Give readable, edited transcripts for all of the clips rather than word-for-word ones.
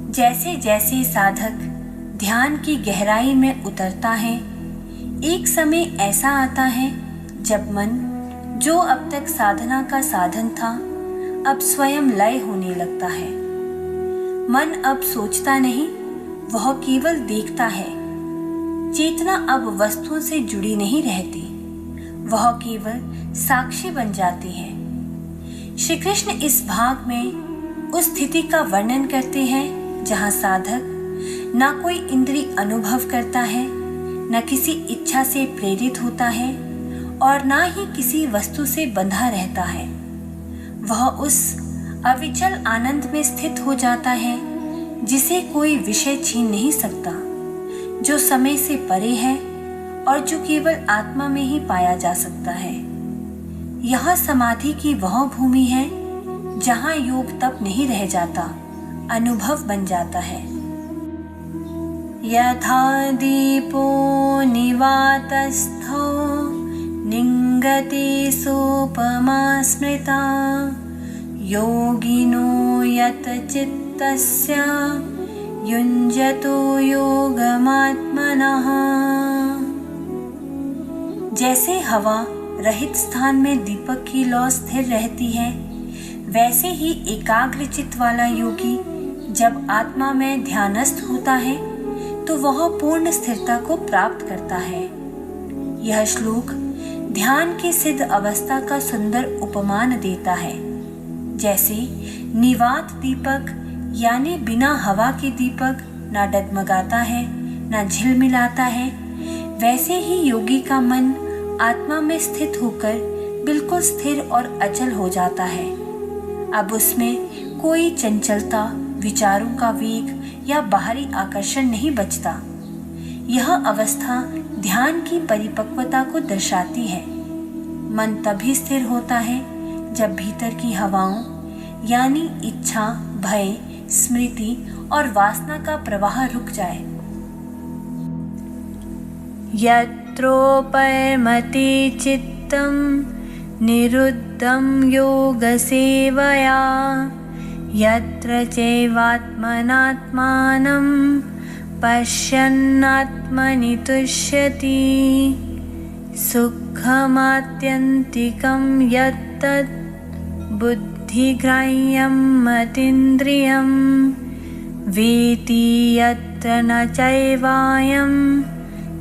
जैसे जैसे साधक ध्यान की गहराई में उतरता है, एक समय ऐसा आता है जब मन, जो अब तक साधना का साधन था, अब स्वयं लय होने लगता है। मन अब सोचता नहीं, वह केवल देखता है। चेतना अब वस्तुओं से जुड़ी नहीं रहती, वह केवल साक्षी बन जाती है। श्री कृष्ण इस भाग में उस स्थिति का वर्णन करते हैं जहाँ साधक ना कोई इंद्रिय अनुभव करता है, न किसी इच्छा से प्रेरित होता है और ना ही किसी वस्तु से बंधा रहता है। वह उस अविचल आनंद में स्थित हो जाता है जिसे कोई विषय छीन नहीं सकता, जो समय से परे है और जो केवल आत्मा में ही पाया जा सकता है। यह समाधि की वह भूमि है जहाँ योग तप नहीं रह जाता, अनुभव बन जाता है। यथा दीपो निवातस्थो निंगते सोपमा स्मृता योगिनो यत चित्तस्य युञ्जतो योगमात्मनः। जैसे हवा रहित स्थान में दीपक की लौ स्थिर रहती है, वैसे ही एकाग्रचित्त वाला योगी जब आत्मा में ध्यानस्थ होता है तो वह पूर्ण स्थिरता को प्राप्त करता है। यह श्लोक ध्यान की सिद्ध अवस्था का सुंदर उपमान देता है। जैसे निवात दीपक यानी बिना हवा के दीपक ना डगमगाता है ना झिलमिलाता है, वैसे ही योगी का मन आत्मा में स्थित होकर बिल्कुल स्थिर और अचल हो जाता है। अब उसमें कोई चंचलता, विचारों का वेग या बाहरी आकर्षण नहीं बचता। यह अवस्था ध्यान की परिपक्वता को दर्शाती है। मन तभी स्थिर होता है जब भीतर की हवाओं यानी इच्छा, भय, स्मृति और वासना का प्रवाह रुक जाए। यत्रोपरमते चित्तं निरुद्धं योगसेवया यत्र चैवात्मनात्मानं पश्यन्नात्मनि तुष्यति सुखमात्यन्तिकं यत्तत् बुद्धिग्राह्यं मतीन्द्रियं वेति यत्र न चैवायं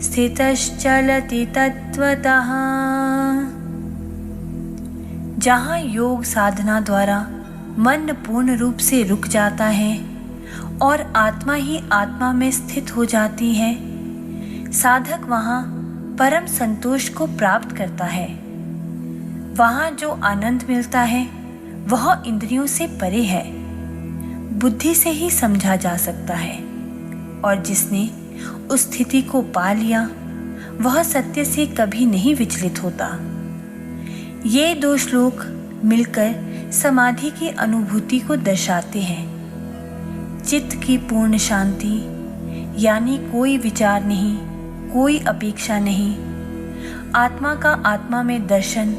स्थितश्चलति तत्त्वतः। जहाँ योग साधना द्वारा मन पूर्ण रूप से रुक जाता है और आत्मा ही आत्मा में स्थित हो जाती है, साधक वहाँ परम संतोष को प्राप्त करता है। वहाँ जो आनंद मिलता है वह इंद्रियों से परे है, बुद्धि से ही समझा जा सकता है, और जिसने उस स्थिति को पा लिया वह सत्य से कभी नहीं विचलित होता। ये दो श्लोक मिलकर समाधि की अनुभूति को दर्शाते हैं। चित्त की पूर्ण शांति यानी कोई विचार नहीं, कोई अपेक्षा नहीं, आत्मा का आत्मा में दर्शन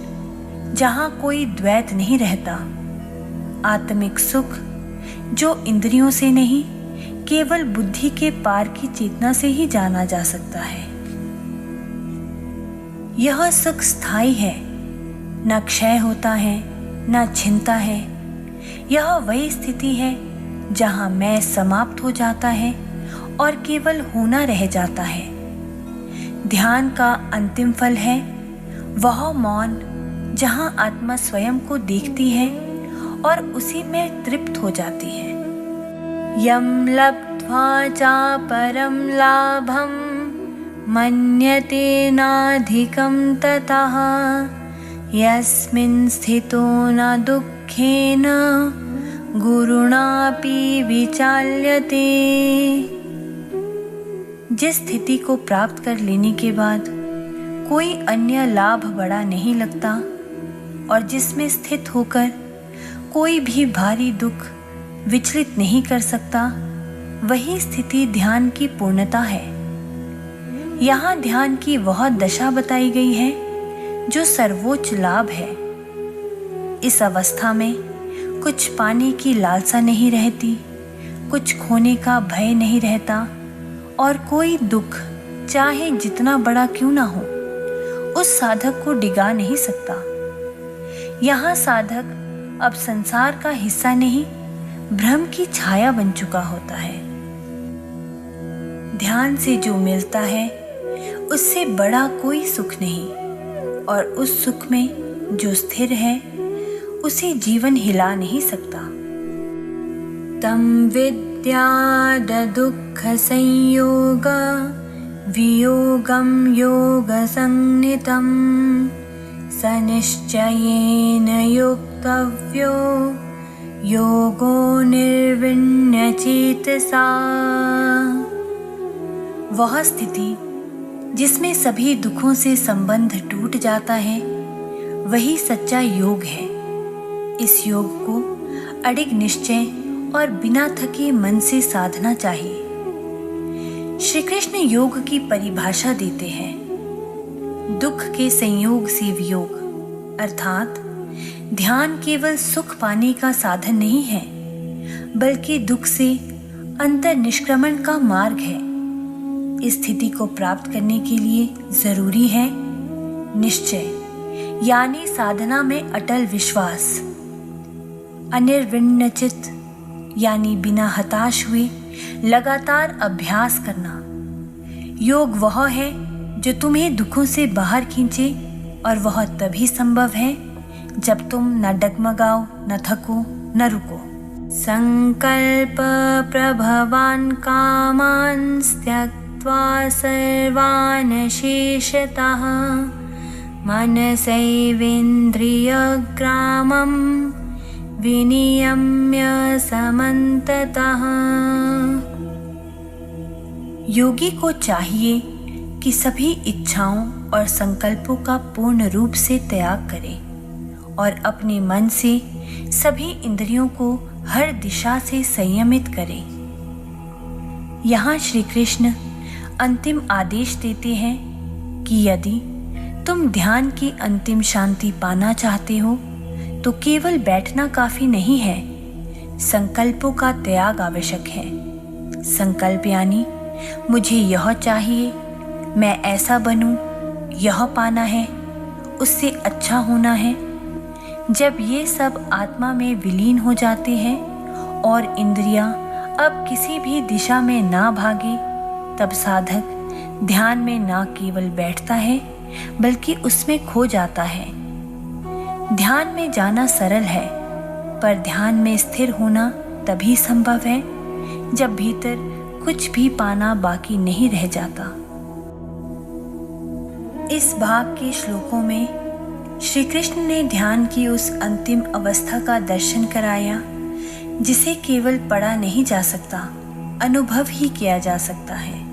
जहाँ कोई द्वैत नहीं रहता, आत्मिक सुख जो इंद्रियों से नहीं केवल बुद्धि के पार की चेतना से ही जाना जा सकता है। यह सुख स्थायी है, न क्षय होता है न छिनता है। यह वही स्थिति है जहाँ मैं समाप्त हो जाता है और केवल होना रह जाता है। ध्यान का अंतिम फल है वह मौन, जहाँ आत्मा स्वयं को देखती है और उसी में तृप्त हो जाती है। यम लब्ध्वा चा परम लाभम मन्यते नाधिकं ततः यस्मिन् स्थितो न दुःखेन गुरुणापि विचाल्यते। जिस स्थिति को प्राप्त कर लेने के बाद कोई अन्य लाभ बड़ा नहीं लगता और जिसमें स्थित होकर कोई भी भारी दुख विचलित नहीं कर सकता, वही स्थिति ध्यान की पूर्णता है। यहाँ ध्यान की वह दशा बताई गई है जो सर्वोच्च लाभ है। इस अवस्था में कुछ पाने की लालसा नहीं रहती, कुछ खोने का भय नहीं रहता और कोई दुख चाहे जितना बड़ा क्यों ना हो उस साधक को डिगा नहीं सकता। यहाँ साधक अब संसार का हिस्सा नहीं, भ्रम की छाया बन चुका होता है। ध्यान से जो मिलता है उससे बड़ा कोई सुख नहीं, और उस सुख में जो स्थिर है उसे जीवन हिला नहीं सकता। तम विद्याद दुख संयोग वियोगम योग संनितम स निश्चयेन युक्तव्यो योगो निर्विण्य चेतसा। वह स्थिति जिसमें सभी दुखों से संबंध टूट जाता है वही सच्चा योग है। इस योग को अडिग निश्चय और बिना थके मन से साधना चाहिए। श्री कृष्ण योग की परिभाषा देते हैं, दुख के संयोग से वियोग, अर्थात ध्यान केवल सुख पाने का साधन नहीं है बल्कि दुख से अंतर निष्क्रमण का मार्ग है। इस स्थिति को प्राप्त करने के लिए जरूरी है निश्चय, यानी साधना में अटल विश्वास, अनिर्विण्ण चित्त यानी बिना हताश हुए लगातार अभ्यास करना। योग वह है जो तुम्हें दुखों से बाहर खींचे, और वह तभी संभव है जब तुम न डगमगाओ, न थको, न रुको। संकल्प प्रभवान कामान त्यक्त्वा सर्वान् शेषतः मनसैवेन्द्रियग्रामं विनियम्य समन्ततः। योगी को चाहिए कि सभी इच्छाओं और संकल्पों का पूर्ण रूप से त्याग करे और अपने मन से सभी इंद्रियों को हर दिशा से संयमित करे। यहाँ श्री कृष्ण अंतिम आदेश देते हैं कि यदि तुम ध्यान की अंतिम शांति पाना चाहते हो तो केवल बैठना काफी नहीं है, संकल्पों का त्याग आवश्यक है। संकल्प यानी मुझे यह चाहिए, मैं ऐसा बनूं, यह पाना है, उससे अच्छा होना है। जब ये सब आत्मा में विलीन हो जाते हैं और इंद्रियां अब किसी भी दिशा में ना भागे, तब साधक ध्यान में ना केवल बैठता है बल्कि उसमें खो जाता है। ध्यान में जाना सरल है, पर ध्यान में स्थिर होना तभी संभव है जब भीतर कुछ भी पाना बाकी नहीं रह जाता। इस भाग के श्लोकों में श्री कृष्ण ने ध्यान की उस अंतिम अवस्था का दर्शन कराया जिसे केवल पढ़ा नहीं जा सकता, अनुभव ही किया जा सकता है।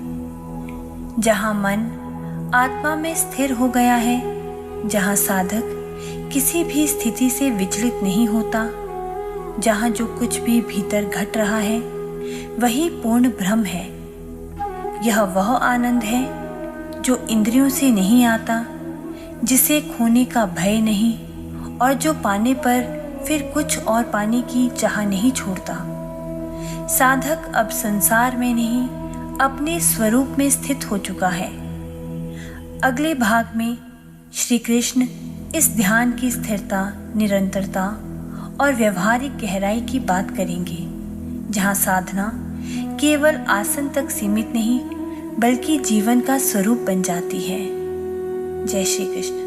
जहाँ मन आत्मा में स्थिर हो गया है, जहाँ साधक किसी भी स्थिति से विचलित नहीं होता, जहाँ जो कुछ भी भीतर घट रहा है वही पूर्ण ब्रह्म है। यह वह आनंद है जो इंद्रियों से नहीं आता, जिसे खोने का भय नहीं और जो पाने पर फिर कुछ और पाने की चाह नहीं छोड़ता। साधक अब संसार में नहीं, अपने स्वरूप में स्थित हो चुका है। अगले भाग में श्री कृष्ण इस ध्यान की स्थिरता, निरंतरता और व्यवहारिक गहराई की बात करेंगे, जहाँ साधना केवल आसन तक सीमित नहीं बल्कि जीवन का स्वरूप बन जाती है। जय श्री कृष्ण।